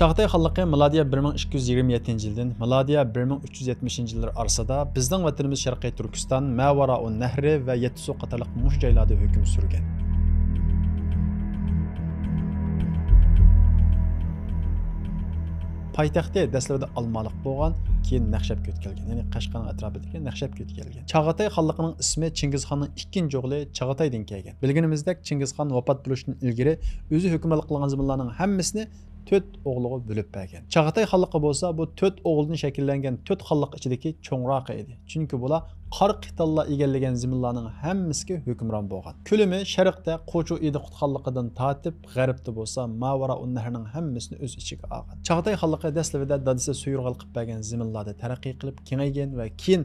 Çağatay xanlığı miladiya 1227 yildan miladiya 1370 yillar arasida bizning vatanimiz Sharqiy Turkiston, Mavaraun Nahri va Yettisuv qatorliq mush joylarda hukm surgan. Paytaxtda dastlabida Almaliq bo'lgan, keyin Naqshbandga o'tkelgan. Ya'ni Qashqarning atrofidagi Naqshbandga o'tkelgan. Chag'atay xonligining ismi Chingizxonning ikkinchi o'g'li Chag'ataydan kelgan. Bilganimizdek, Chingizxon vafot bo'lishidan ilgari o'zi hukmronlik qilgan zamonlarning hammasini 4 o'g'liga bo'lib bergan. Chag'atay xonligi bo'lsa, bu 4 o'g'ildan shakllangan 4 xonlik ichidagi cho'ngroq edi. Chunki bular qor qitallar egallagan zaminlarning hammasiga hukmron bo'lgan. Ko'limi sharqda Qo'chu Ediqut xonligidan tortib, g'arbda bo'lsa Mavaraun Nahrning hammasini o'z ichiga olgan. Chag'atay xonligi dastlabida dadisi suyurg'al qilib bergan zaminlarda taraqqiy qilib kengaygan va keyin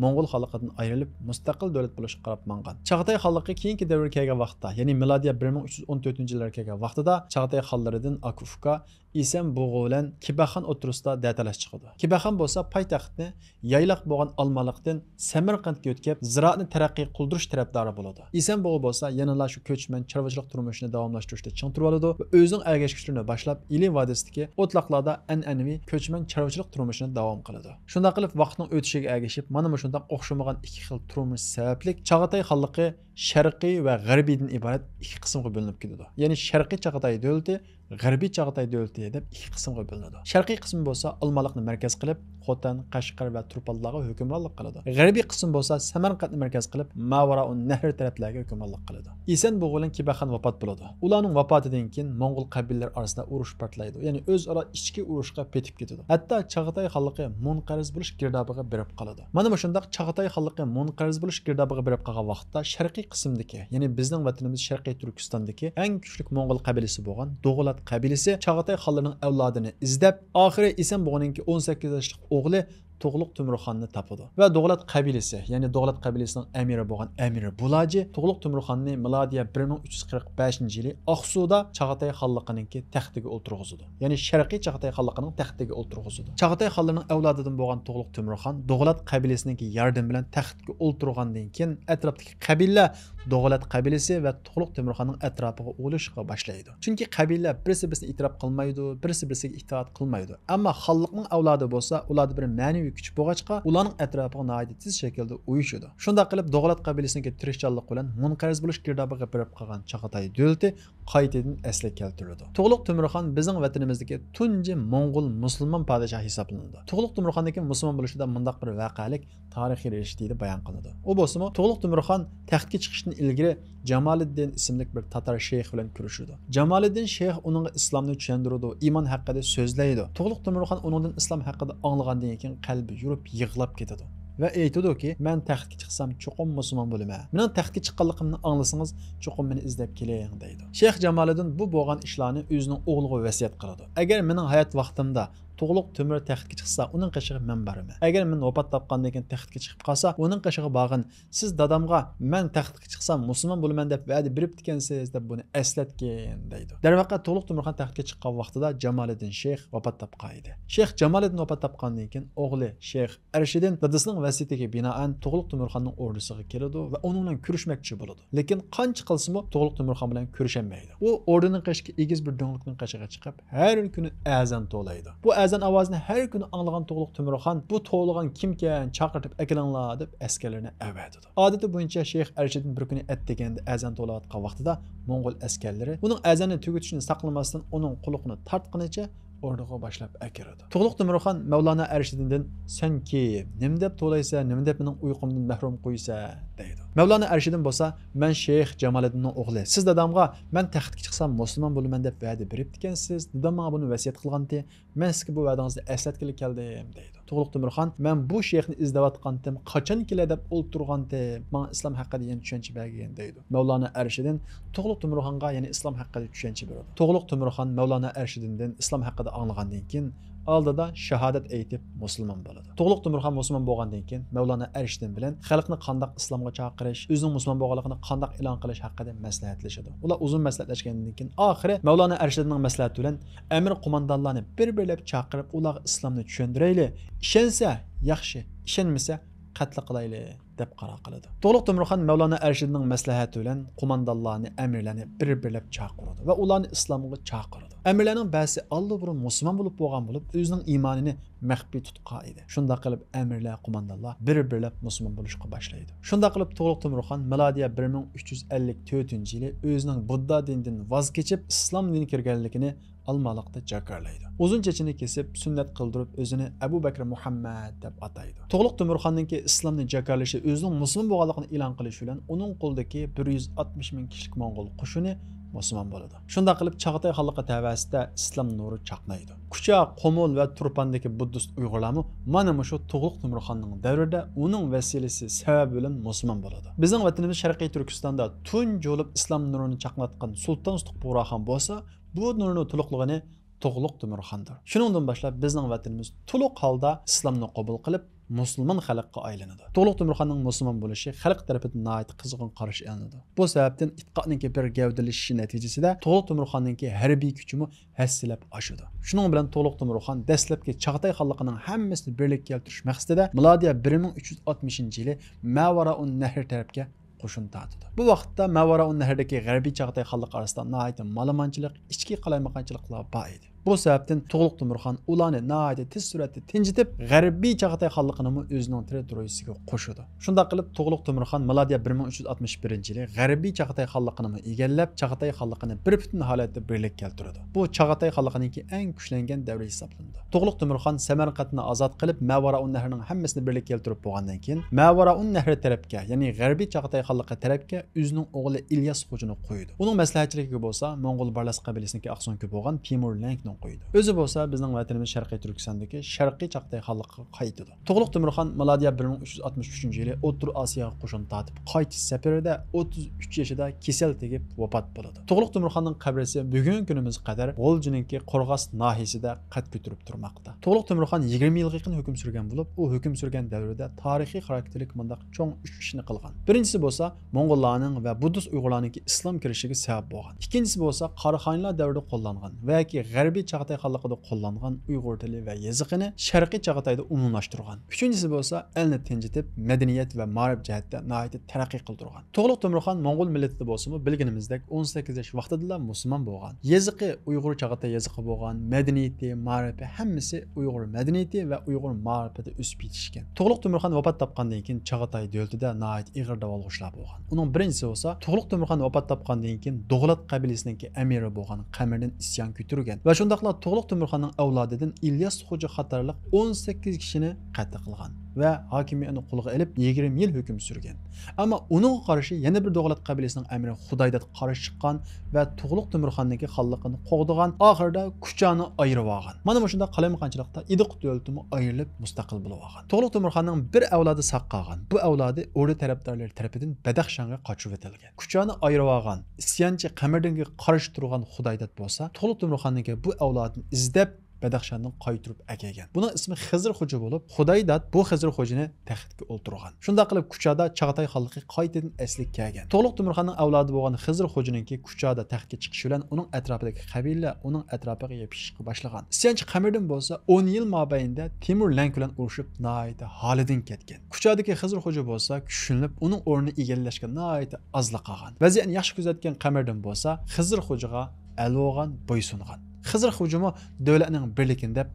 Moğol xalqidan ayrilib mustaqil davlat bo'lishga qarab mangan. Chag'atay xonligi keyingi davrga kelgan vaqtda, ya'ni milodiya 1314-yillarga kelgan vaqtida Chag'atay xonlaridan Akufka, Isam Bo'g'o bilan Kibaxon o'tirisida datalash chiqdi. Kibaxon bo'lsa paytaxtni yaylaq bo'lgan Almaliqdan Samarqandga o'tkazib, ziroatni taraqqiy qildirish tarafdori bo'ladi. Isam Bo'g'o bo'lsa yanada shu ko'chman chorvachilik turmushini davomlashtirishda ching turib oladi va o'zining ergashishlarini boshlab Ili vodisidagi o'tloqlarda an'anaviy ko'chman chorvachilik turmushini davom qiladi. Shunday qilib vaqtning o'tishiga ergashib, mana shunday o'xshamagan ikki xil turmush sababli Chag'atay xonligi sharqiy va g'arbiydan iborat ikki qismga bo'linib ketadi. Ya'ni sharqiy Chag'atay davlati, g'arbiy Chag'atay davlati deb ikki qismga bo'linadi. Sharqiy qism bo'lsa Almaliqni markaz qilib, Xotan, Qashqar va Turpallarga hukmronlik qiladi. G'arbiy qism bo'lsa Samarqandni markaz qilib, Mavaraun Nahr taraflarga hukmronlik qiladi. Isan Bo'g'o'lan Kibaxon vafot bo'ladi. Ularning vafotidan keyin Mo'ng'ul qabilalari orasida urush portlaydi. Ya'ni o'zaro ichki urushga petib ketadi. Hatto Chag'atay xonligi munqariz bo'lish girdobiga berib qoladi. Mana shundaq Chag'atay xonligi munqariz bo'lish girdobiga berib qolgan vaqtda sharqiy qismdagi, ya'ni bizning vatanimiz Sharqiy Turkistondagi eng kuchli Mo'ng'ul qabilasi bo'lgan Do'g'lat qabilasi Chag'atay xonlarining avlodini izlab, oxiri Isan Bo'g'o'ning 18 yoshli o'g'li To'g'liq Temurxonni topadi va Do'g'lat qabilasi, ya'ni Do'g'lat qabilasining amiri bo'lgan Amir Bulaji To'g'liq Temurxonni milodiya 1345-yili Oqsuda Chag'atay xonligininki taxtiga o'tirg'izdi. Ya'ni Sharqiy Chag'atay xonligining taxtiga o'tirg'izdi. Chag'atay xonlarining avlodidan bo'lgan To'g'liq Temurxon Do'g'lat qabilasining yordam bilan taxtga o'tirgandan keyin atrofdagi qabila Do'g'lat qabilasi va To'g'liq Temurxonning atrofiga o'lishga boshlaydi. Chunki qabila birisi-birini e'tirof qilmaydi, birisi-biriga itoat qilmaydi. Ammo xonlikning avlodi bo'lsa, ularda bir ma'naviy kuch bo'lg'achqa, ularning atrofiga nihoyat tez shaklda uyushadi. Shunday qilib Do'g'lat qabilasining tirishchanlik bilan munqariz bo'lish girdobiga berib qolgan Chag'atay davlati qaytadan asli keltirildi. To'g'liq Temurxon bizning vatanimizdagi tunji Mo'ng'ul musulmon podshoh hisoblanadi. To'g'liq Temurxondagi musulmon bo'lishida mundaq bir voqealik tarixiy rishtiida bayon qilinadi. U bo'lsa-mu To'g'liq Temurxon taxtga chiqishdan ilgari Jamoliddin ismli bir tatar shayx bilan ko'rishdi. Jamoliddin shayx uningga islomni tushuntirdi, iymon haqida so'zlaydi. To'g'liq Temurxon uningdan islom haqida anglagandan keyin qalbi yurib yig'lab ketadi. Ve aytadiki, men taxtga chiqsam cho'qim musulmon bo'laman. Mening taxtga chiqqanligimni anglasangiz, cho'qim meni izlab keling deydi. Shayx Jamoliddin bu bo'lgan ishlarni o'zining o'g'liga vasiyat qiladi. Agar mening hayot vaqtimda To'g'liq Temur taxtga chiqsa, uning qishig'i men boraman. Agar men vafot topgandan keyin taxtga chiqib qolsa, uning qishig'i bag'in, siz dadamga men taxtga chiqsam musulmon bo'laman deb va'da berib ekansiz deb buni eslatgan deydi. Darvaqa To'g'liq Temurxon taxtga chiqqan vaqtida Jamoliddin shayx vafot topgan edi. Shayx Jamoliddin vafot topgandan keyin o'g'li Shayx Arshiddin dadasining vasiyatiga binoan To'g'liq Temurxonning o'rdisiga keladi va uning bilan ko'rishmoqchi bo'ladi. Lekin qancha qilsa-mu To'g'liq Temurxon bilan ko'risholmaydi. U o'rdining qishiga egiz bir do'nglikning qishiga chiqib, har kuni azon to'laydi. Bu azon ovozini har kuni anglagan To'g'liq Temurxon bu to'g'lagan kimkan chaqirtib akalanglar deb askarlarni avatadi. Odati bo'yicha Shayx Arshiddin bir kuni at deganda azon to'layotgan vaqtida Mo'ng'ul askarlari uning azonni tugatishini saqlamasdan uning quloqini tortqanicha o'rniga boshlab akiradi. To'g'liq Temurxon Mavlana Arshiddindan sen kim, nima deb to'laysa, nima deb mening uyqumdan mahrum qo'ysa deydi. Mavlana Arshiddin bo'lsa, men Shayx Jamoliddinning o'g'li. Siz dadamga men taxtga chiqsam musulmon bo'laman deb va'da berib ekansiz. Dadam menga buni vasiyat qilgandi. Men sizga bu va'dangizni eslatgili keldim deydi. To'g'liq Temurxon, men bu shayxni izlayotgandim, qachon keladi deb o'ltirgandim. Men islom haqida yana tushuncha bergan deydi. Mavlana Arshiddin To'g'liq Temurxonga yana islom haqida tushuncha beradi. To'g'liq Temurxon Mavlana Arshiddindan islom haqida anglagandan keyin oldida shahodat aytib musulmon bo'ladi. To'g'liq Temurxon musulmon bo'lgandan keyin Mavlana Arshiddin bilan xalqni qandoq islomga chaqirish, o'zining musulmon bo'lganligini qandoq e'lon qilish haqida maslahatlashadi. Ular uzun maslahatlashgandan keyin oxiri Mavlana Arshidinning maslahati bilan amir qo'mondonlarni bir-birlab chaqirib, ularga islomni tushuntirayli. Ishonsa yaxshi, ishonmasa qatl qilayli deb qaror qiladi. To'g'liq Temurxon Mavlana Arshidning maslahati bilan qo'mondonlarni, amirlarni bir-birlab chaqirdi va ularni islomga chaqirdi. Amirlarning ba'zi allburun musulmon bo'lib bo'lgan bo'lib, o'zining iymonini maxfiy tutgan edi. Shunda qilib amirlar, qo'mondonlar bir-birlab musulmon bo'lishga boshlaydi. Shunda qilib To'g'liq Temurxon milodiya 1354-yili o'zining Budda dinidan voz kechib, islom diniga kirganligini Almaliqda jakarlaydi. Uzun chechini kesib, sunnat qildirib, o'zini Abu Bakr Muhammad deb ataydi. To'g'liq Temurxonningki islomni jakarlashi, o'zining musulmon bo'lganligini e'lon qilishi bilan uning qo'lidagi 160 ming kishilik Mo'ng'ul qo'shini musulmon bo'ladi. Shunda qilib Chag'atay xalqi tavasida islom nuri chaqnaydi. Kucha, Qo'mul va Turpandagi buddist Uyg'urlarmi mana shu To'g'liq Temurxonning davrida uning vasilasi sababi bilan musulmon bo'ladi. Bizning vatanimiz Sharqiy Turkistonda tunj bo'lib islom nurini chaqnatgan Sulton Ustuq Bo'raxon bo'lsa, bu nurni to'liqligini To'g'liq Temurxondir. Shuningdan boshlab bizning vatanimiz to'liq holda islomni qabul qilib musulmon xalqqa aylanadi. To'g'liq Temurxonning musulmon bo'lishi xalq tomonidan nihoyat qizg'in qarshi olinadi. Bu sababdan ittifoqning bir gavdalashishi natijasida To'g'liq Temurxonning harbiy kuchimi hassilab oshadi. Shuning bilan To'g'liq Temurxon dastlabki Chag'atay xalqining hammasini birlikka keltirish maqsadida milodiya 1360-yili Mavaraun Nahr tarafga qo'shin tortdi. Bu vaqtda Mavaraun Nahrdagi g'arbiy Chag'atay xalqi orasida nihoyat malamanchilik, ichki qalaymaganchiliklar bor edi. Bu sababdan To'g'liq Temurxon ularni nihoyat tez suratda tinchitib, g'arbiy Chag'atay xalqini o'zining territoriyasiga qo'shdi. Shunda qilib To'g'liq Temurxon milodiya 1361-yili g'arbiy Chag'atay xalqini egallab, Chag'atay xalqini bir butun holatda birlik keltirdi. Bu Chag'atay xalqininki eng kuchlangan davri hisoblanadi. To'g'liq Temurxon Samarqandni ozod qilib, Mavaraun Nahrning hammasini birlik keltirib bo'lgandan keyin Mavaraun Nahr tarafga, ya'ni g'arbiy Chag'atay xalqi tarafga o'zining o'g'li İlyas Xo'jani qo'ydi. Uning maslahatchiligiga bo'lsa, Mo'ng'ul Barlas qabilasiniki aqso'nki bo'lgan Timur Lenkni qo'ydi. O'zi bo'lsa bizning vatanimiz Sharqiy Turkistondagi Sharqiy Chag'atay xalqiga qaytdi. To'g'liq Temurxon milodiya 1363-yili O'rta Osiyoga qo'shin tortib, qaytish safarida 33 yoshida kasal tegib vafot bo'ladi. To'g'liq Temurxonning qabrisi bugungi kunimizga qadar G'oljiningki Qo'rg'os nahiyasida qad ko'tarib turmoqda. To'g'liq Temurxon 20 yilga yaqin hukm surgan bo'lib, u hukm surgan davrida tarixiy xarakterlik mundaq cho'ng 3 ishni qilgan. Birinchisi bo'lsa Mo'ng'ullarning va buddist Uyg'urlarning islom kirishiga sabab bo'lgan. Ikkinchisi bo'lsa Qaraxonlar davrida qo'llangan va g'arbiy Chag'atay xalqida qo'llangan Uyg'ur tili va yoziqini Sharqiy Chag'atayda umumlashtirgan. Uchinchisi bo'lsa elni tinchitib, madaniyat va ma'rifat jihatda nihoyat taraqqiy qildirgan. To'g'liq Temurxon Mo'ng'ul millatida bo'lsa-mu, bilganimizdek 18 yosh vaqtida musulmon bo'lgan. Yoziqi Uyg'ur Chag'atay yoziqi bo'lgan, madaniyati, ma'rifati hammasi Uyg'ur madaniyati va Uyg'ur ma'rifati o'sib yetishgan. To'g'liq Temurxon vafot topgandan keyin Chag'atay davlatida nihoyat ig'ir davolg'ishlar bo'lgan. Uning birinchisi bo'lsa To'g'liq Temurxon vafot topgandan keyin Do'g'lat qabilasining amiri bo'lgan Qamirdan isyon ko'targan va shundaqla To'g'liq Temurxonning avlodidan İlyas Xo'ja qatorliq 18 kishini qatl qilgan va hokimiyatni qo'lga olib 20 yil hukm surgan. Ammo uning qarshi yana bir Do'g'lat qabilasining amiri Xudaydat qarshi chiqqan va To'g'liq Temurxonning xalqini qo'g'digan, oxirida Kuchani ayirib olgan. Mana shunda qalaymaganchilikda Idiq davlatimi ayrilib mustaqil bo'lib olgan. To'g'liq Temurxonning bir avlodi saq qolgan. Bu avlodi O'rda tarafdorlari tarafidan Badaxshonga qochib o'tilgan. Kuchani ayirib olgan isyonchi Qamardinga qarshi turgan Xudaydat bo'lsa, To'g'liq Temurxonning bu avlodini izlab Badaxshondan qaytirib akagan. Buning ismi Xizr Xo'ja bo'lib, Xudaydat bu Xizr Xo'jani taxtga o'ltirgan. Shunda qilib Kuchada Chag'atay xalqi qaytadan asliga kelgan. To'g'liq Temurxonning avlodi bo'lgan Xizr Xo'janingki Kuchada taxtga chiqishi bilan uning atrofidagi qabila uning atrofiga yopishishga boshlagan. Isyonchi Qamirdin bo'lsa 10 yil mobaynida Timur Lenk bilan urushib nihoyat holidan ketgan. Kuchadagi Xizr Xo'ja bo'lsa kuchlanib uning o'rnini egallashga nihoyat ozliq qolgan. Vaziyatni yaxshi kuzatgan Qamirdin bo'lsa Xizr Xo'jaga alvogan bo'ysungan. Xizr hujumi davlatning birligini deb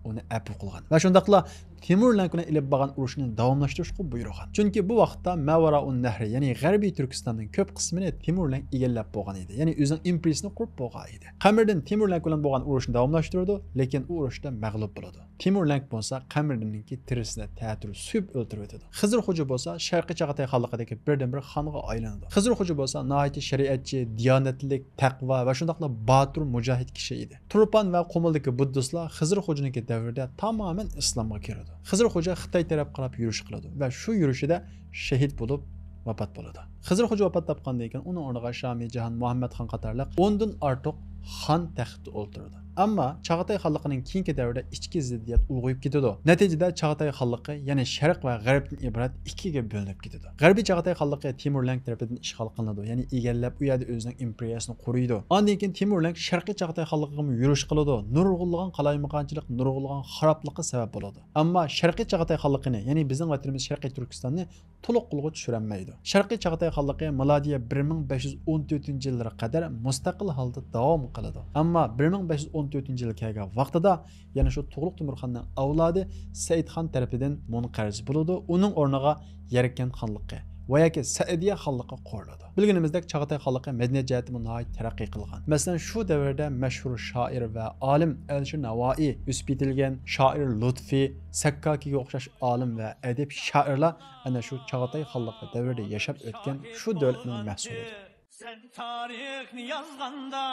uni apu qilgan. Va shundaqla Timur Lenkni ilib borgan urushni davomlashtirishga buyurgan. Chunki bu vaqtda Mavaraun Nahr, ya'ni G'arbiy Turkistonning ko'p qismini Timur Lenk egallab bo'lgan edi. Ya'ni o'zining imperiyasini qurib bo'lgan edi. Qamirdin Timur Lenk bilan bo'lgan urushni davomlashtirdi, lekin u urushda mag'lub bo'ldi. Timur Lenk bo'lsa Qamirdinning tirisini ta'tir suyib o'ldirib o'tdi. Xizr Xo'ja bo'lsa Sharqiy Chag'atay xalqidagi birdan-bir xonga aylanadi. Xizr Xo'ja bo'lsa nihoyat shariatchi, diyonatlik, taqvo va shundaqla botir mujohid kishi edi. Turpan va Qo'mildagi buddistlar Xizr Xo'janing davrida tamoman islomga kirdi. Xizr Xo'ja Xitoy taraf qarab yurish qiladi va shu yurishida shahid bo'lib vafot bo'ladi. Xizr Xo'ja vafot topgandan keyin uning o'rniga Shami Jahan Muhammad xon qatorliq 10 dan ortiq xon taxtda o'ltirdi. Ammo Chag'atay xalqining keyingi davrida ichki ziddiyat ulg'ayib ketadi. Natijada Chag'atay xalqi, ya'ni Sharq va G'arbdan iborat ikkiga bo'linib ketadi. G'arbiy Chag'atay xalqi Timur Lenk tarafidan ishg'ol qilinadi, ya'ni egallab u yerda o'zining imperiyasini quriydi. Ondan keyin Timur Lenk Sharqiy Chag'atay xalqiga yurish qiladi. Nurg'unlagan qalaymaganchilik, nurg'unlagan xaroblikqa sabab bo'ladi. Ammo Sharqiy Chag'atay xalqini, ya'ni bizning vatanimiz Sharqiy Turkistonni to'liq qo'lga tushirolmaydi. Sharqiy Chagatai xonligi milodiya 1514-yillarga qadar mustaqil holda davom qiladi. Ammo 1514-yil kelgan vaqtida yana shu Tug'luq Timurxonning avlodi Saidxon tarafidan munqarz bo'ladi. Uning o'rniga Yarkan xonligi va yoki Saidiya xonligi quriladi. Bilganimizdek Chagatai xonligi madaniyat jihatdan nihoyat taraqqiy qilgan. Masalan, shu davrda mashhur shoir va olim Alisher Navoiy, o'sib yetilgan shoir Lutfi, Sakkakiga o'xshash olim va adib shoirlar ana shu Chagatai xonligi davrida yashab o'tgan shu davlatning mahsulidir. Sen tarixni yazganda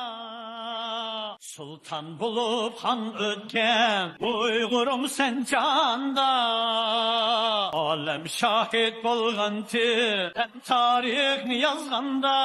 sultan bulup han ötken Uygurum sen canda alem şahit bolganti sen tarixni yazganda